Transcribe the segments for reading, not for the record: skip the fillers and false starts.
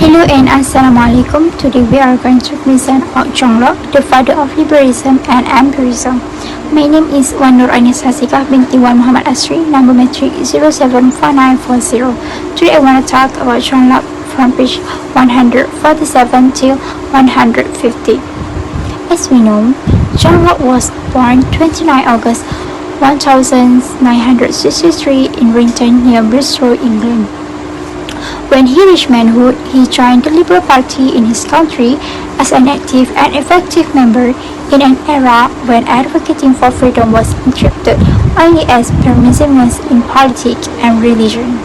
Hello and Assalamualaikum. Today we are going to present about John Locke, the father of liberalism and empirism. My name is HAZIQAH BINTI Muhammad ASRI, number metric 074940. Today I want to talk about John Locke from page 147 till 150. As we know, John Locke was born 29 August 1963 in Renton near Bristol, England. When he reached manhood, he joined the Liberal Party in his country as an active and effective member in an era when advocating for freedom was interpreted only as permissiveness in politics and religion.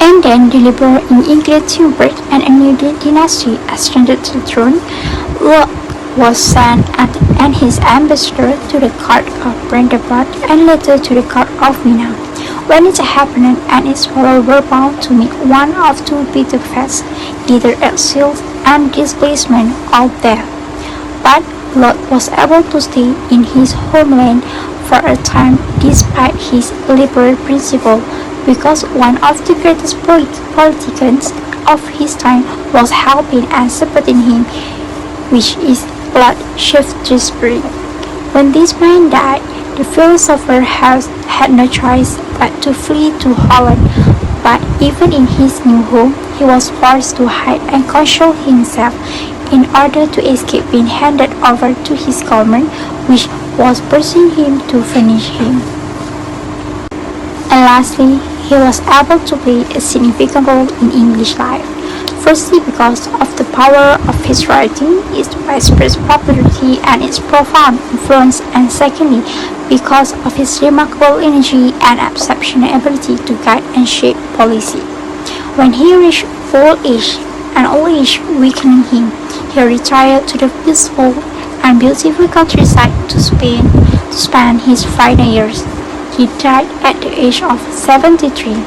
And then the Liberal in England took birth and a new dynasty ascended to the throne. Locke was sent and his ambassador to the court of Brandenburg and later to the court of Vienna. When it happened and its followers were bound to meet one of two bitter fates, either exile and displacement or death. But Locke was able to stay in his homeland for a time despite his liberal principle, because one of the greatest politicians of his time was helping and supporting him, which is Lord Shaftesbury. When this man died, the philosopher had no choice but to flee to Holland, but even in his new home, he was forced to hide and conceal himself in order to escape being handed over to his government, which was pressing him to finish him. And lastly, he was able to play a significant role in English life. Firstly, because of the power of his writing, its widespread popularity and its profound influence, and secondly, because of his remarkable energy and exceptional ability to guide and shape policy. When he reached old age weakening him, he retired to the peaceful and beautiful countryside to spend his final years. He died at the age of 73.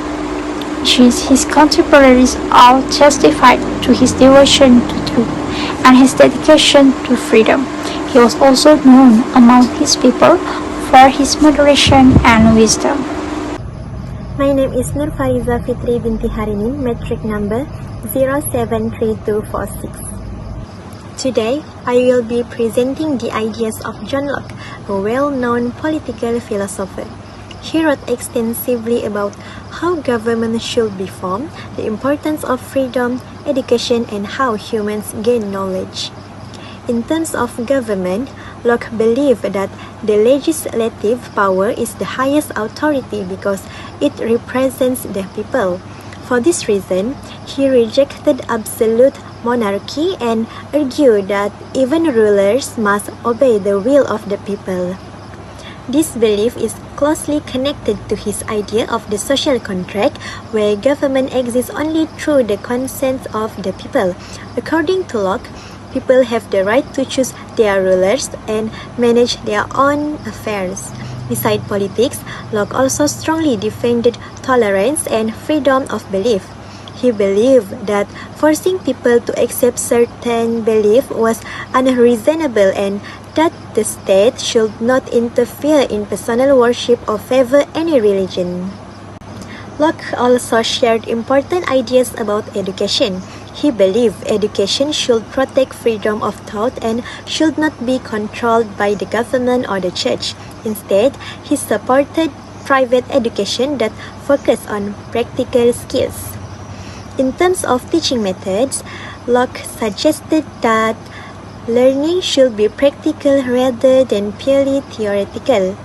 His contemporaries all testified to his devotion to truth and his dedication to freedom. He was also known among his people for his moderation and wisdom. My name is NURFARIZAH FITRI BINTI HARININ, metric number 073246. Today, I will be presenting the ideas of John Locke, a well-known political philosopher. He wrote extensively about how government should be formed, the importance of freedom, education, and how humans gain knowledge. In terms of government, Locke believed that the legislative power is the highest authority because it represents the people. For this reason, he rejected absolute monarchy and argued that even rulers must obey the will of the people. This belief is closely connected to his idea of the social contract, where government exists only through the consent of the people. According to Locke, people have the right to choose their rulers and manage their own affairs. Besides politics, Locke also strongly defended tolerance and freedom of belief. He believed that forcing people to accept certain beliefs was unreasonable and that the state should not interfere in personal worship or favor any religion. Locke also shared important ideas about education. He believed education should protect freedom of thought and should not be controlled by the government or the church. Instead, he supported private education that focused on practical skills. In terms of teaching methods, Locke suggested that learning should be practical rather than purely theoretical.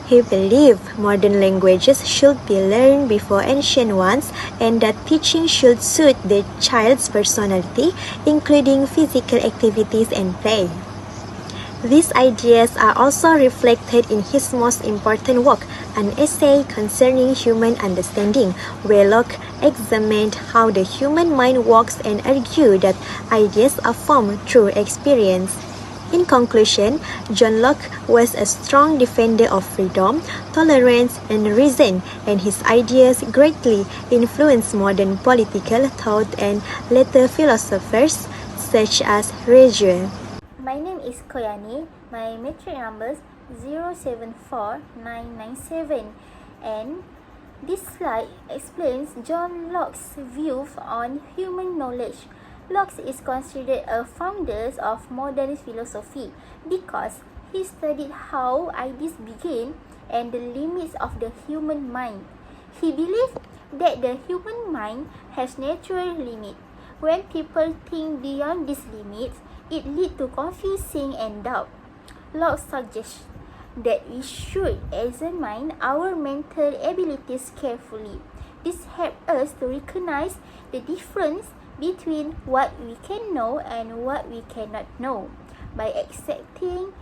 He believed modern languages should be learned before ancient ones and that teaching should suit the child's personality, including physical activities and play. These ideas are also reflected in his most important work, an essay concerning human understanding, where Locke examined how the human mind works and argued that ideas are formed through experience. In conclusion, John Locke was a strong defender of freedom, tolerance, and reason, and his ideas greatly influenced modern political thought and later philosophers such as Rousseau. My name is KHOYANI. My metric number is 074997 and This slide explains John Locke's view on human knowledge. Locke is considered a founder of modern philosophy because he studied how ideas begin and the limits of the human mind. He believed that the human mind has natural limits. When people think beyond these limits, it leads to confusion and doubt. Locke suggests that we should examine our mental abilities carefully. This helps us to recognize the difference between what we can know and what we cannot know. By accepting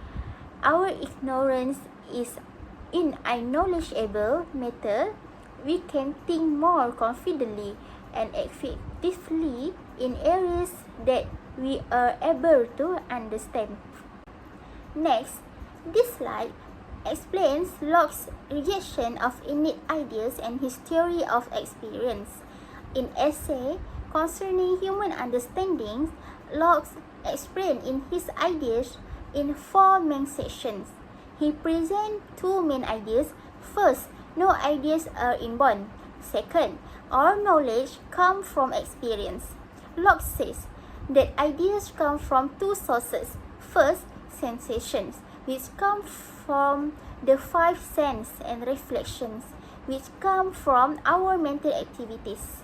our ignorance is in unknowledgeable matter, we can think more confidently and effectively in areas that we are able to understand. Next, this slide explains Locke's rejection of innate ideas and his theory of experience. In essay concerning human understanding, Locke explained in his ideas in 4 main sections. He presents 2 main ideas. First, no ideas are inborn. Second, all knowledge comes from experience. Locke says that ideas come from 2 sources. First, sensations, which come from the 5 senses, and reflections, which come from our mental activities.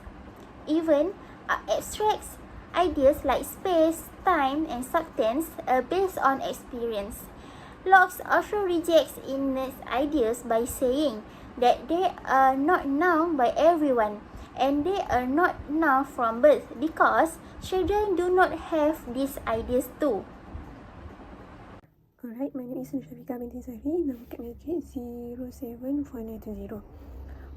Even abstract ideas like space, time, and substance are based on experience. Locke also rejects innate ideas by saying that they are not known by everyone and they are not known from birth because children do not have these ideas too. Alright, my name is SHAFIQAH binti ZAHRI, number matric 07490.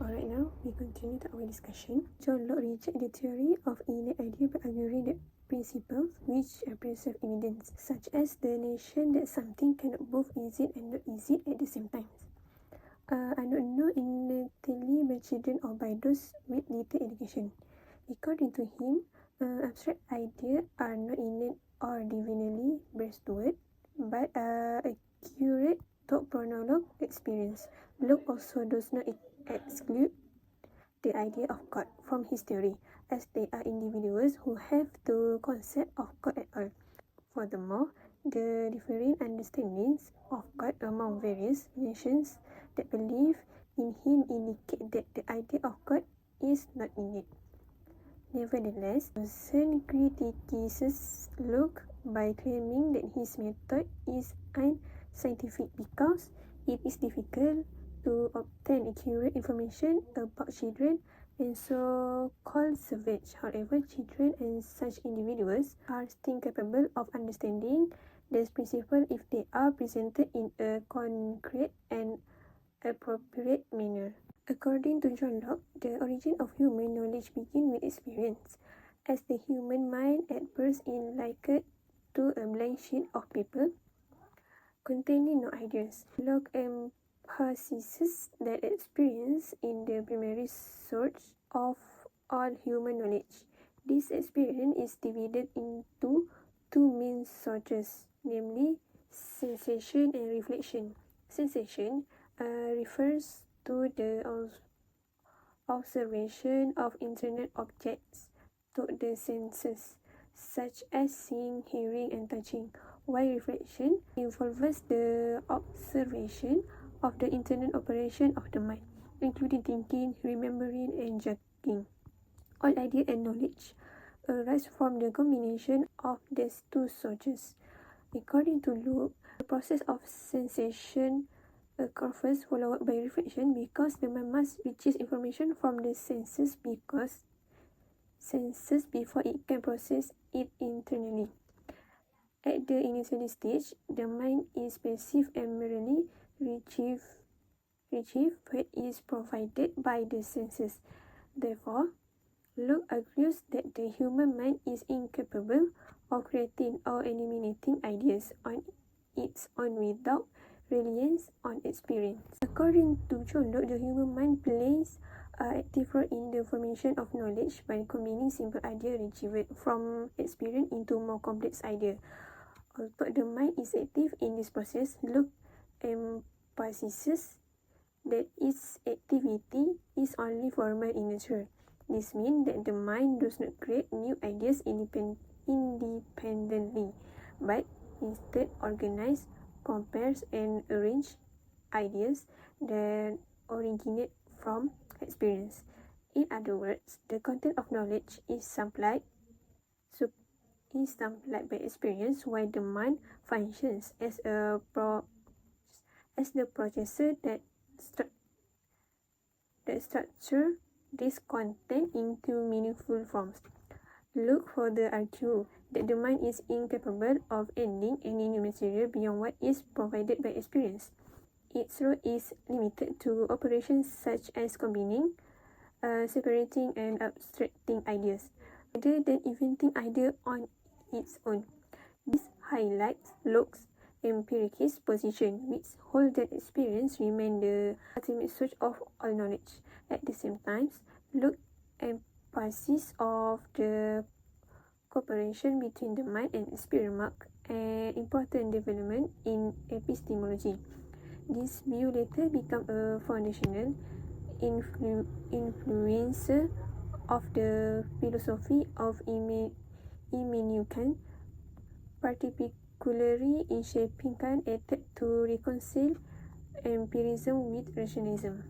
Alright, now we continue to our discussion. John Locke rejected the theory of innate idea by arguing that principles which preserve evidence, such as the notion that something cannot both exist and not exist at the same time, are not known innately by children or by those with little education. According to him, abstract ideas are not innate or divinely bestowed, but accurate thought chronological experience. Locke also does not exclude the idea of God from his theory, as there are individuals who have the concept of God at all. Furthermore, the differing understandings of God among various nations that believe in him indicate that the idea of God is not innate. Nevertheless, Johnson criticizes Locke by claiming that his method is unscientific because it is difficult to obtain accurate information about children and so-called savage. However, children and such individuals are still capable of understanding these principles if they are presented in a concrete and appropriate manner. According to John Locke, the origin of human knowledge begins with experience, as the human mind at first is likened to a blank sheet of paper containing no ideas. Locke emphasizes that experience is the primary source of all human knowledge. This experience is divided into 2 main sources, namely sensation and reflection. Sensation refers to the observation of internal objects to the senses, such as seeing, hearing, and touching, while reflection involves the observation of the internal operation of the mind, including thinking, remembering, and judging. All idea and knowledge arise from the combination of these 2 sources. According to Locke, the process of sensation occurs followed by reflection because the mind must retrieve information from the senses before it can process it internally. At the initial stage, the mind is passive and merely retrieve what is provided by the senses. Therefore, Locke argues that the human mind is incapable of creating or eliminating ideas on its own without reliance on experience. According to John Locke, the human mind plays an active role in the formation of knowledge by combining simple ideas retrieved from experience into more complex ideas. Although the mind is active in this process, Locke emphasizes that its activity is only formal in nature. This means that the mind does not create new ideas independently, but instead organize, compares, and arrange ideas that originate from experience. In other words, the content of knowledge is supplied by experience, while the mind functions as the processor that structure this content into meaningful forms. Locke further argued that the mind is incapable of adding any new material beyond what is provided by experience. Its role is limited to operations such as combining, separating, and abstracting ideas, rather than inventing ideas on its own. This highlights Locke's empiricist position, which holds that experience remains the ultimate source of all knowledge. At the same time, Locke emphasizes of the cooperation between the mind and experience marked an important development in epistemology. This view later became a foundational influence of the philosophy of Immanuel Kant, particularly in shaping Kant's attempt to reconcile empirism with rationalism.